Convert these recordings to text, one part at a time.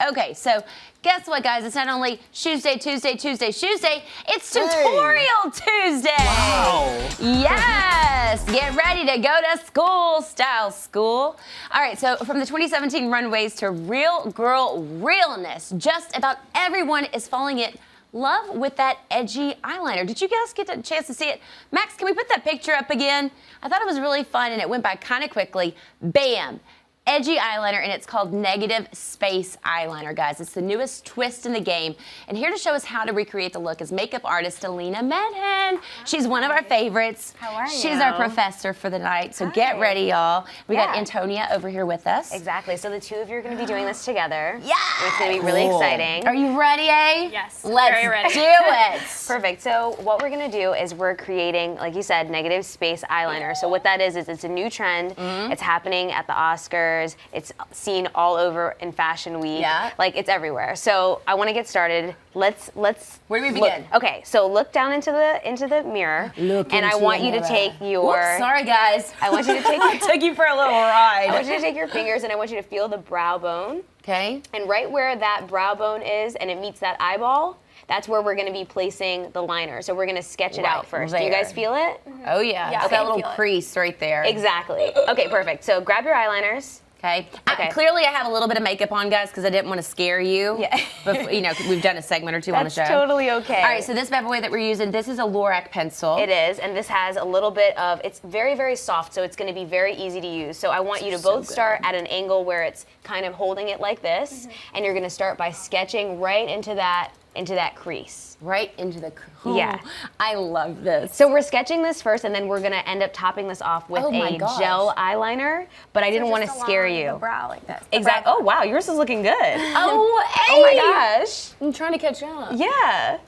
Okay, so guess what, guys? It's not only Shoes Day, Tuesday, it's Tutorial Tuesday. Wow. Yes, get ready to go to school, style school. All right, so from the 2017 runways to real girl realness, just about everyone is falling in love with that edgy eyeliner. Did you guys get a chance to see it? Max, can we put that picture up again? I thought it was really fun and it went by kind of quickly. Bam. Edgy eyeliner, and it's called Negative Space Eyeliner, guys. It's the newest twist in the game. And here to show us how to recreate the look is makeup artist Delina Medhin. She's one of our favorites. How are you? She's our professor for the night, so get ready, y'all. We got Antonia over here with us. Exactly, so the two of you are going to be doing this together. Yeah! It's going to be really exciting. Are you ready, eh? Yes, Let's very ready. do it. Perfect, so what we're going to do is we're creating, like you said, negative space eyeliner. So what that is it's a new trend. It's happening at the Oscars. It's seen all over in Fashion Week. Yeah. Like, it's everywhere. So I want to get started. Let's. Where do we begin? Okay, so look down into the mirror. I want you to take your. Oops, sorry, guys. I want you to take. Took you for a little ride. I want you to take your fingers and I want you to feel the brow bone. Okay. And right where that brow bone is and it meets that eyeball, that's where we're going to be placing the liner. So we're going to sketch it out first. Do you guys feel it? Oh, yeah. Yeah, It's I that can little feel it. crease right there. Exactly. Okay, perfect. So grab your eyeliners. Okay. Okay. Clearly, I have a little bit of makeup on, guys, because I didn't want to scare you. Yeah. But, you know, we've done a segment or two on the show. That's totally okay. All right, so this bad boy that we're using, this is a Lorac pencil. It is, and this has a little bit of, it's very, very soft, so it's going to be very easy to use. So I want you to both start at an angle where it's kind of holding it like this, and you're going to start by sketching right into that crease. Right into the Yeah. I love this. So we're sketching this first, and then we're going to end up topping this off with a gel eyeliner, but I didn't want to scare you. The brow like this. Exactly. Oh, wow, yours is looking good. Oh, hey! Oh, my gosh. I'm trying to catch up. Yeah.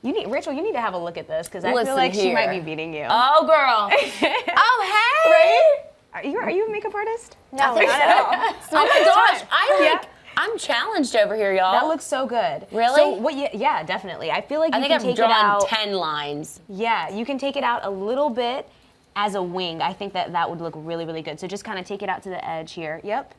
Rachel, you need to have a look at this, because I Listen feel like she here. might be beating you. Oh, girl. Oh, hey! Right? Are you a makeup artist? No, not at all. Oh, my gosh. I'm challenged over here, y'all. That looks so good. Really? So what? Yeah, definitely. I feel like I you think can I've take it drawn out. 10 lines. Yeah, you can take it out a little bit as a wing. I think that would look really, really good. So just kind of take it out to the edge here. Yep.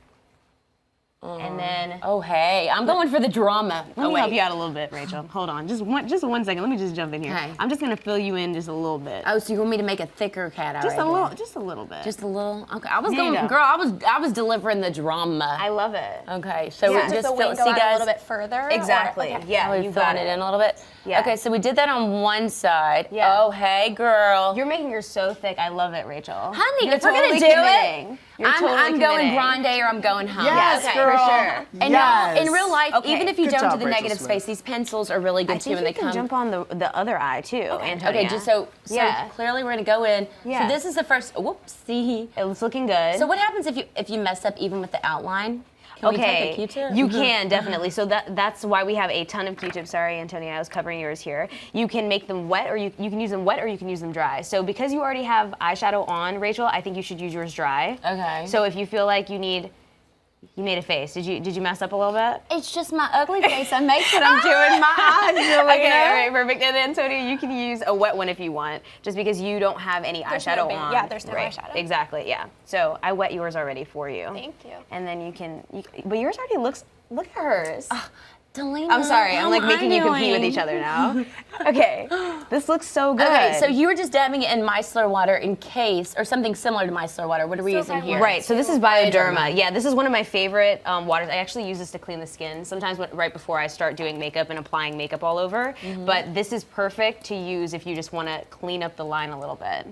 And then. Oh, hey. I'm going for the drama. Let me help you out a little bit, Rachel. Hold on, just one second. Let me just jump in here. Okay. I'm just gonna fill you in just a little bit. Oh, so you want me to make a thicker cat eye? Just right a little, there? just a little bit. Just a little? Okay. I was There you going, go. girl, I was delivering the drama. I love it. Okay, so Yeah. we Does just the fill, wing see go out guys? a little bit further? Exactly. Okay. Yeah, Are we you got filling it in a little bit? Yeah. Okay, so we did that on one side. Yeah. Oh, hey, girl. You're making yours so thick. I love it, Rachel. Honey, You're if we're totally gonna do committing. it, You're I'm totally going committing. grande or I'm going home. Yes, Okay, girl. for sure. And yes. in real life, Okay. even if you Good don't job, do the Rachel negative Smith. space, these pencils are really good I too think when you they can come. jump on the other eye too, Antonia. Okay, just so Yeah. clearly we're gonna go in. Yeah. So this is the first. Whoopsie. It's looking good. So what happens if you mess up even with the outline? Can we take a Q-tip? You can definitely. So that's why we have a ton of Q-tips. Sorry, Antonia, I was covering yours here. You can make them wet, or you can use them wet, or you can use them dry. So because you already have eyeshadow on, Rachel, I think you should use yours dry. Okay. So if you feel like you made a face. Did you mess up a little bit? It's just my ugly face. I make what I'm doing. My eyes, Delina. Okay, all right, perfect. And then, Antonia, you can use a wet one if you want, just because you don't have any eyeshadow on. Yeah, there's no eyeshadow. Exactly, yeah. So I wet yours already for you. Thank you. And then but yours already looks, look at hers. Delina, I'm sorry, I'm how like am I making you compete with doing? each other now. Okay, this looks so good. Okay, so you were just dabbing it in micellar water in case, or something similar to micellar water. What are we using here? Right, so this is Bioderma. Yeah, this is one of my favorite waters. I actually use this to clean the skin, sometimes right before I start doing makeup and applying makeup all over. But this is perfect to use if you just want to clean up the line a little bit.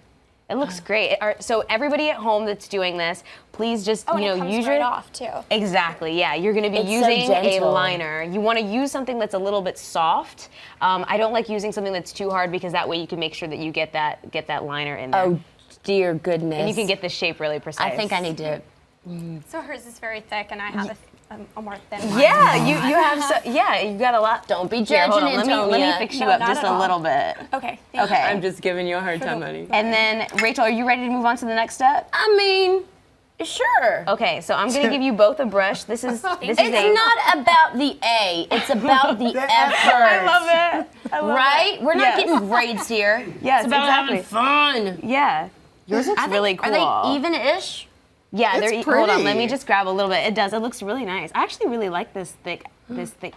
It looks great. So everybody at home that's doing this, please just Oh, and it comes use right your off too. Exactly, yeah. You're going to be It's so using a gentle. liner. You want to use something that's a little bit soft. I don't like using something that's too hard, because that way you can make sure that you get that liner in there. Oh, dear goodness. And you can get the shape really precise. I think I need to. So hers is very thick, and I have a more thin one. Yeah, you have you got a lot. Don't be Here, hold judging, on. Antonia. Let me fix you No, up not just at a all. little bit. Okay. Thank Okay. I'm just giving you a hard time, honey. And then, Rachel, are you ready to move on to the next step? I mean, sure. Okay, so I'm going to give you both a brush. This is It's not about the A. It's about the effort. I love it. Right? We're not Yes. getting grades here. Yes, it's about exactly. having fun. Yeah. Yours looks really cool. Are they even-ish? Yeah, It's hold on. pretty. Let me just grab a little bit. It does. It looks really nice. I actually really like this thick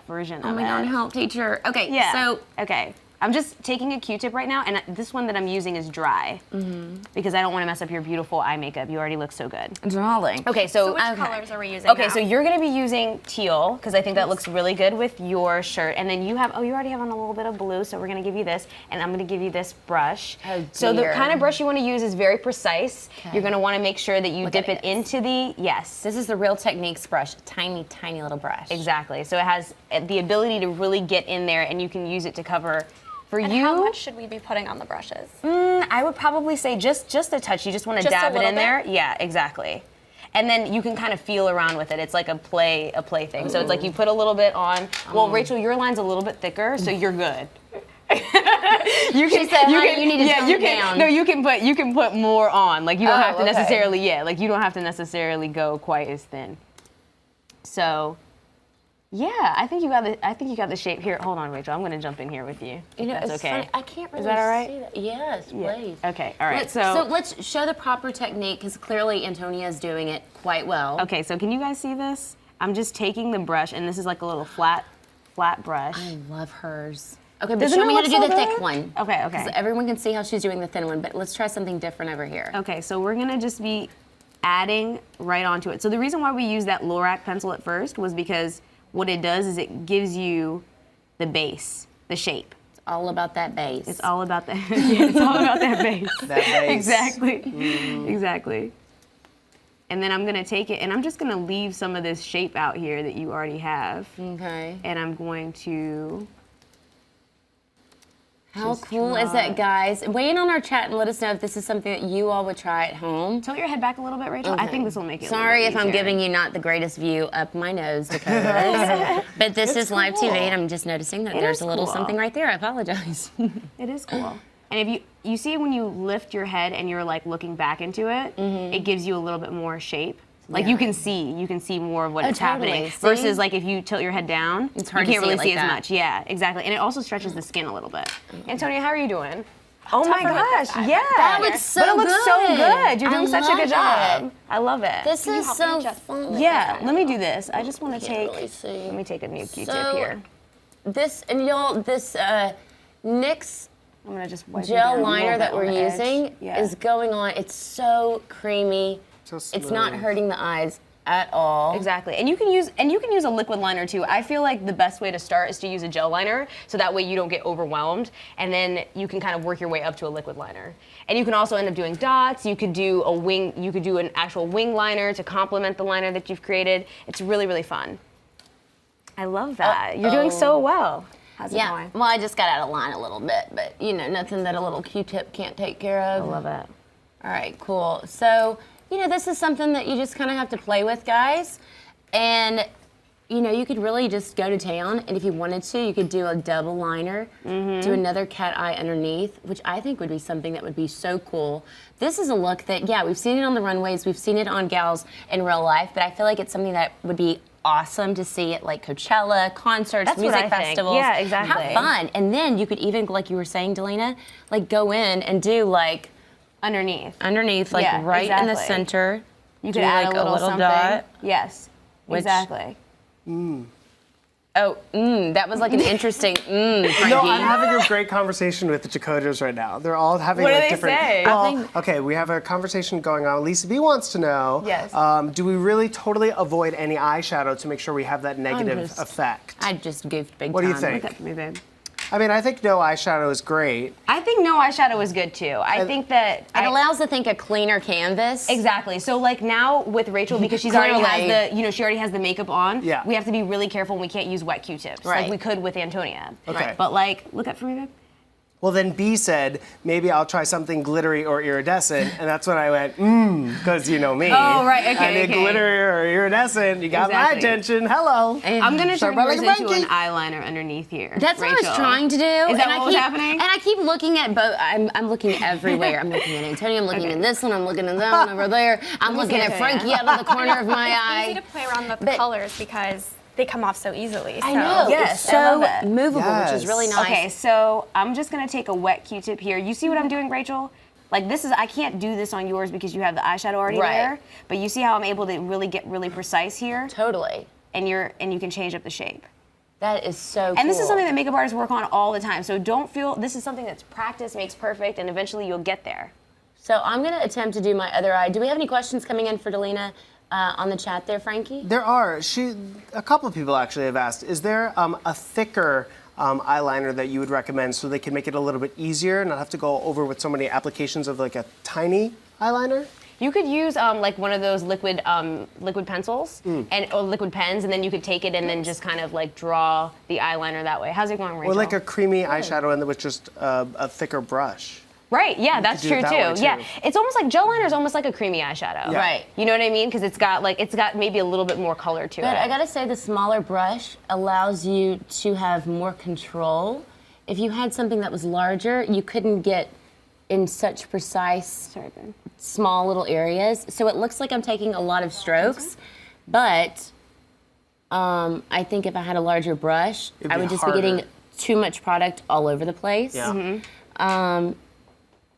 version of it. Oh my God, help, teacher. Okay, Yeah. so okay. I'm just taking a Q-tip right now, and this one that I'm using is dry because I don't want to mess up your beautiful eye makeup. You already look so good. darling. Okay, So so which colors are we using okay, now? so you're gonna be using teal because I think that looks really good with your shirt, and then you have you already have on a little bit of blue, so we're gonna give you this, and I'm gonna give you this brush. Oh, so the dear. kind of brush you want to use is very precise. You're gonna want to make sure that you Look dip at it into the This is the Real Techniques brush, tiny, tiny little brush. exactly. So it has the ability to really get in there, and you can use it to cover. For And you, how much should we be putting on the brushes? I would probably say just a touch. You just want to Just a dab it little in bit? there. Yeah, exactly. And then you can kind of feel around with it. It's like a play thing. So it's like you put a little bit on. Well, Rachel, your line's a little bit thicker, so you're good. She said, honey, you need to tone it down. No, you can put more on. Like you don't have to okay. necessarily, like you don't have to necessarily go quite as thin. So, yeah, I think you got the shape here. Hold on, Rachel. I'm gonna jump in here with you. You know, That's it's okay. funny. I can't really that all right? see that. Yes, please. Okay. All right. So let's show the proper technique because clearly Antonia is doing it quite well. Okay, so can you guys see this? I'm just taking the brush, and this is like a little flat brush. I love hers. Okay, but Doesn't show it me how to look do so the thick good? one. Okay. 'Cause everyone can see how she's doing the thin one, but let's try something different over here. Okay, so we're gonna just be adding right onto it. So the reason why we used that Lorac pencil at first was because what it does is it gives you the base, the shape. It's all about that base. It's all about that. Yeah, it's all about that base. That base. Exactly. Exactly. And then I'm gonna take it, and I'm just gonna leave some of this shape out here that you already have. Okay. And I'm going to. How cool is that, guys? Weigh in on our chat and let us know if this is something that you all would try at home. Tilt your head back a little bit, Rachel. I think this will make it. Sorry a if little I'm bit giving you not the greatest view up my nose, Dakota. But this is live TV, and I'm just noticing that there's is a little cool. something right there. I apologize. It is cool. And if you see when you lift your head and you're like looking back into it, it gives you a little bit more shape. Like you can see more of what is totally. happening. See? Versus like if you tilt your head down, It's hard you to can't see really it like see as that. much. Yeah, exactly. And it also stretches the skin a little bit. Antonia, how are you doing? Oh my Tougher with gosh, this eye. yeah. That looks so But it looks so good. good. You're doing I such a good love job. I love it. This is help so me just- fun. yeah, let me do this. I just want to Can't take, really see. let me take a new Q-tip So, here. This, and y'all, this NYX I'm gonna just wipe it gel down a little liner bit that on we're the edge. using Yeah. is going on. It's so creamy. So It's not smooth. hurting the eyes at all. Exactly, and you can use a liquid liner too. I feel like the best way to start is to use a gel liner, so that way you don't get overwhelmed, and then you can kind of work your way up to a liquid liner. And you can also end up doing dots. You could do a wing. You could do an actual wing liner to complement the liner that you've created. It's really, really fun. I love that. You're doing so well. How's it Yeah, going? well, I just got out of line a little bit, but you know, nothing that a little Q-tip can't take care of. I love it. All right, cool. So, you know, this is something that you just kind of have to play with, guys. And, you know, you could really just go to town, and if you wanted to, you could do a double liner, do another cat eye underneath, which I think would be something that would be so cool. This is a look that, yeah, we've seen it on the runways, we've seen it on gals in real life, but I feel like it's something that would be awesome to see at like Coachella, concerts, That's what music I think. festivals. Yeah, exactly. Have fun. And then you could even, like you were saying, Delina, like go in and do like Underneath. underneath, like Yeah, right in the exactly. center. You do could add like a little something. dot. Yes. Which- Exactly. Oh, that was like an interesting Frankie. No, I'm having a great conversation with the Dakotas right now. They're all having What do like they different. say? Well, okay, we have a conversation going on. Lisa B wants to know. Yes. Do we really totally avoid any eyeshadow to make sure we have that negative just- effect? I just goofed big What do you time. think? Look up to me, babe. I mean, I think no eyeshadow is great. I think no eyeshadow is good too. I think that It allows to think a cleaner canvas. Exactly. So like now with Rachel, because she's already Clearly. has the, she already has the makeup on. Yeah. We have to be really careful. We can't use wet Q-tips Right. like we could with Antonia. Okay. But like, look up for me, babe. Well, then B said, maybe I'll try something glittery or iridescent. And that's when I went, because you know me. Oh, right, okay, I need okay. glittery or iridescent. You got my Exactly. attention. Hello. I'm gonna Start turn running yours like a into an Frankie. eyeliner underneath here. That's what I Rachel. was trying to do. Is that and I what was keep, happening? And I keep looking at both. I'm looking everywhere. I'm looking at Antonia. I'm looking at this one. I'm looking at that one over there. I'm looking at Antonia. Frankie out of the corner of my It's eye. easy to play around with the But- colors because they come off so easily. I so- know. Yes, it's I so love it. movable, which is Yes. really nice. Okay, so I'm just gonna take a wet Q-tip here. You see what I'm doing, Rachel? Like this is, I can't do this on yours because you have the eyeshadow already Right. there. But you see how I'm able to really get really precise here, Totally. and you can change up the shape. That is so cool. And this is something that makeup artists work on all the time. So don't feel, this is something that's practice makes perfect, and eventually you'll get there. So I'm going to attempt to do my other eye. Do we have any questions coming in for Delina on the chat there, Frankie? There are. A couple of people actually have asked, is there a thicker eyeliner that you would recommend so they can make it a little bit easier and not have to go over with so many applications of like a tiny eyeliner? You could use like one of those liquid pencils or liquid pens, and then you could take it and then just kind of like draw the eyeliner that way. How's it going, Rachel? Or like a creamy eyeshadow and with just a thicker brush. Right, yeah, that's do true it that way, too. Yeah, it's almost like gel liner is almost like a creamy eyeshadow. Yeah. Right. You know what I mean? Because it's got maybe a little bit more color to But it. I gotta say, the smaller brush allows you to have more control. If you had something that was larger, you couldn't get in such precise, small little areas. So it looks like I'm taking a lot of strokes, but I think if I had a larger brush, It'd I be would just harder. be getting too much product all over the place. Yeah.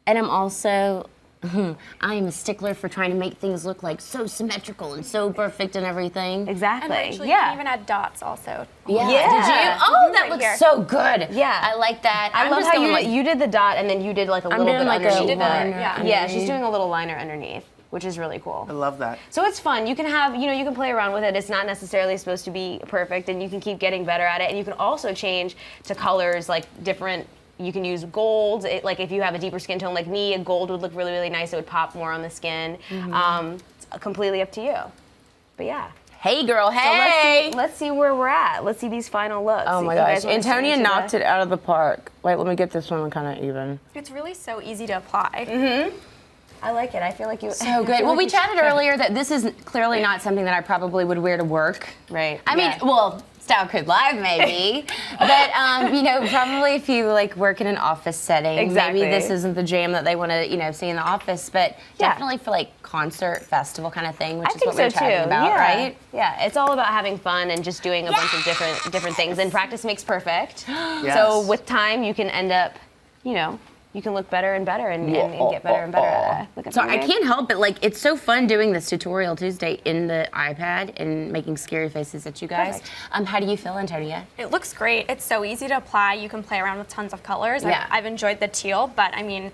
And I'm also, I am a stickler for trying to make things look like so symmetrical and so perfect and everything. Exactly. And actually, you yeah. can even add dots also. Yeah. Yeah. Did you? Oh, that Right looks here. so good. Yeah. I like that. I I'm love just how going you did the dot and then you did like a little doing bit like a underneath. She did liner that, Yeah, she's doing a little liner underneath, which is really cool. I love that. So it's fun. You can have, you can play around with it. It's not necessarily supposed to be perfect, and you can keep getting better at it. And you can also change to colors, like different. You can use gold. Like if you have a deeper skin tone like me, a gold would look really, really nice. It would pop more on the skin. It's completely up to you. But yeah. Hey, girl, So hey. let's see where we're at. Let's see these final looks. Oh my gosh, Antonia knocked it out of the park. Wait, let me get this one kind of even. It's really so easy to apply. I like it. I feel like you. So good. Well, we chatted earlier that this is clearly not something that I probably would wear to work. Right. I mean, yeah. well, Style Crib Live maybe, but probably if you like work in an office setting, Exactly. maybe this isn't the jam that they want to see in the office, but Yeah. definitely for like concert, festival kind of thing, which I is think what we were so chatting too. about, yeah. right? Yeah, it's all about having fun and just doing a bunch of different things. And practice makes perfect. Yes. So with time, you can end up, you can look better and better and get better and better at it. Look at So me, I babe. can't help but like it's so fun doing this tutorial Tuesday in the iPad and making scary faces at you guys. Perfect. How do you feel, Antonia? It looks great. It's so easy to apply. You can play around with tons of colors. Yeah. I've enjoyed the teal, but I mean,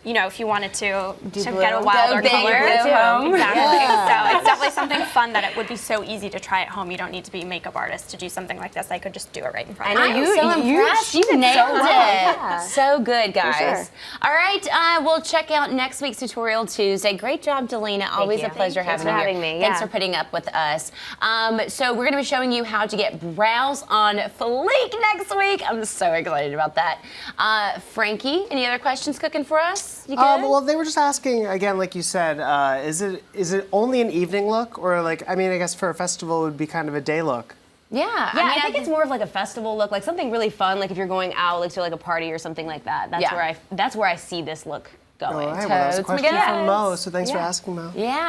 if you wanted to blue. get a wilder Go big, color, blue home. exactly. Yeah. So it's definitely something fun that it would be so easy to try at home. You don't need to be a makeup artist to do something like this. I could just do it right in front I of know me. I'm so impressed. You did nailed so it. well. Yeah. So good, guys. sure. All right, we'll check out next week's Tutorial Tuesday. Great job, Delina. Always you. a pleasure Thanks having for you having here. me, Thanks yeah. for putting up with us. So we're going to be showing you how to get brows on fleek next week. I'm so excited about that. Frankie, any other questions cooking for us? You good? Well, they were just asking again, like you said, is it only an evening look, or like I guess for a festival it would be kind of a day look. Yeah, Yeah, I think it's more of like a festival look, like something really fun, like if you're going out, like to like a party or something like that. That's Yeah. where I see this look going. All right, well, that was a Totes, question my from guys. Mo, so thanks for Yeah. asking, Mo. Yeah.